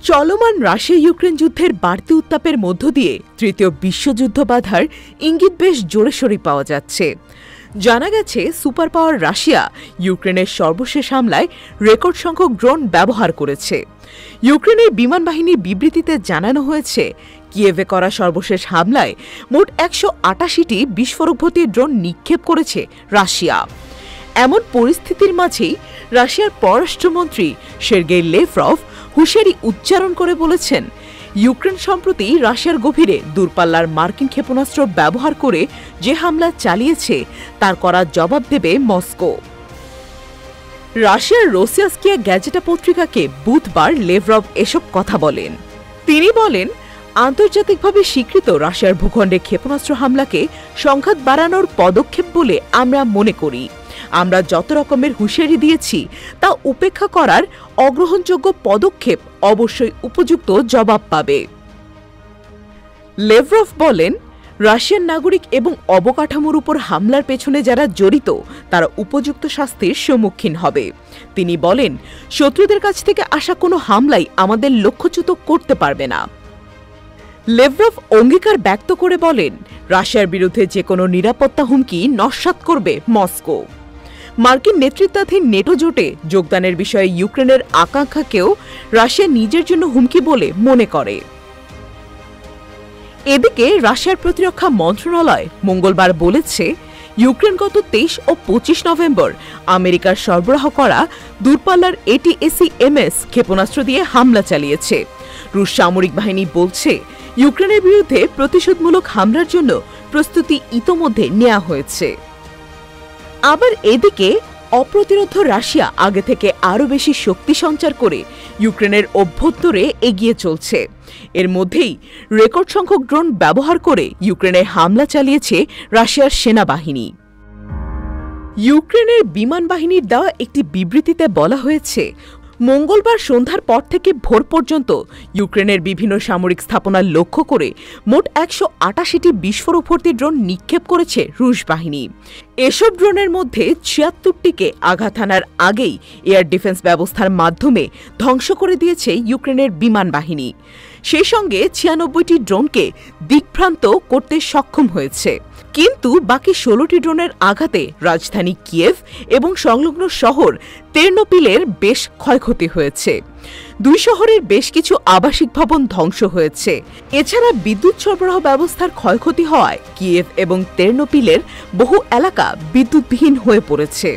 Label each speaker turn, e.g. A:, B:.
A: চলমান Russia Ukraine যুদ্ধের বাড়তি উত্তাপের মধ্য দিয়ে তৃতীয় বিশ্বযুদ্ধ বাধার ইঙ্গিত বেশ জোরেশোরে পাওয়া যাচ্ছে। জানা গেছে, সুপার পাওয়ার রাশিয়া ইউক্রেনের সর্বশেষ হামলায় রেকর্ড সংখ্যক ড্রোন ব্যবহার করেছে। ইউক্রেনের বিমান বাহিনীর বিবৃতিতে জানানো হয়েছে, কিয়েভে করা সর্বশেষ হামলায় মোট ১৮৮টি বিস্ফোরকভর্তি ড্রোন নিক্ষেপ করেছে রাশিয়া। এমন পরিস্থিতির মাঝেই রাশিয়ার পররাষ্ট্রমন্ত্রী সের্গেই লেভরভ হুঁশিয়ারি উচ্চারণ করে বলেছেন, ইউক্রেন সম্প্রতি রাশিয়ার গভীরে দূরপাল্লার মার্কিন ক্ষেপণাস্ত্র ব্যবহার করে যে হামলা চালিয়েছে তার করা জবাব দেবে মস্কো। রাশিয়ার রোসিয়াস্কিয়া গ্যাজেটা পত্রিকাকে বুধবার লেভরভ এসব কথা বলেন। তিনি বলেন, আন্তর্জাতিকভাবে স্বীকৃত রাশিয়ার ভূখণ্ডে ক্ষেপণাস্ত্র হামলাকে সংঘাত বাড়ানোর পদক্ষেপ বলে আমরা মনে করি। আমরা যত রকমের হুঁশিয়ারি দিয়েছি তা উপেক্ষা করার অগ্রহণযোগ্য পদক্ষেপ অবশ্যই উপযুক্ত জবাব পাবে। লেভরভ বলেন, রাশিয়ান নাগরিক এবং অবকাঠামোর উপর হামলার পেছনে যারা জড়িত তারা উপযুক্ত শাস্তির সম্মুখীন হবে। তিনি বলেন, শত্রুদের কাছ থেকে আসা কোনো হামলাই আমাদের লক্ষ্যচ্যুত করতে পারবে না। লেভরভ অঙ্গীকার ব্যক্ত করে বলেন, রাশিয়ার বিরুদ্ধে যে কোনো নিরাপত্তা হুমকি নস্যাৎ করবে মস্কো। মার্কিন নেতৃত্বাধীন নেটো জোটে যোগদানের বিষয়ে ইউক্রেনের আকাঙ্ক্ষাকেও রাশিয়া নিজের জন্য হুমকি বলে মনে করে। এদিকে রাশিয়ার প্রতিরক্ষা মন্ত্রণালয় মঙ্গলবার বলেছে, ইউক্রেন গত ২৩ ও ২৫ নভেম্বর আমেরিকার সরবরাহ করা দূরপাল্লার ATACMS ক্ষেপণাস্ত্র দিয়ে হামলা চালিয়েছে। রুশ সামরিক বাহিনী বলছে, ইউক্রেনের বিরুদ্ধে প্রতিশোধমূলক হামলার জন্য প্রস্তুতি ইতোমধ্যে নেওয়া হয়েছে। আবার এদিকে অপ্রতিরোধ্য রাশিয়া আগে থেকে আরও বেশি শক্তি সঞ্চার করে ইউক্রেনের অভ্যন্তরে এগিয়ে চলছে। এর মধ্যেই রেকর্ড সংখ্যক ড্রোন ব্যবহার করে ইউক্রেনে হামলা চালিয়েছে রাশিয়ার সেনাবাহিনী। ইউক্রেনের বিমান বাহিনীর দেওয়া একটি বিবৃতিতে বলা হয়েছে, মঙ্গলবার সন্ধ্যার পর থেকে ভোর পর্যন্ত ইউক্রেনের বিভিন্ন সামরিক স্থাপনা লক্ষ্য করে মোট ১৮৮টি বিস্ফোরকভর্তি ড্রোন নিক্ষেপ করেছে রুশ বাহিনী। এসব ড্রোনের মধ্যে ৭৬টিকে আঘাত হানার আগেই এয়ার ডিফেন্স ব্যবস্থার মাধ্যমে ধ্বংস করে দিয়েছে ইউক্রেনের বিমান বাহিনী। সেই সঙ্গে ৯৬টি ড্রোনকে দিকভ্রান্ত করতে সক্ষম হয়েছে। কিন্তু বাকি ১৬টি ড্রোনের আঘাতে রাজধানী কিয়েভ এবং সংলগ্ন শহর তেরনোপিলের বেশ ক্ষয়ক্ষতি হয়েছে। দুই শহরের বেশ কিছু আবাসিক ভবন ধ্বংস হয়েছে। এছাড়া বিদ্যুৎ সরবরাহ ব্যবস্থার ক্ষয়ক্ষতি হওয়ায় কিয়েভ এবং তেরনোপিলের বহু এলাকা বিদ্যুৎবিহীন হয়ে পড়েছে।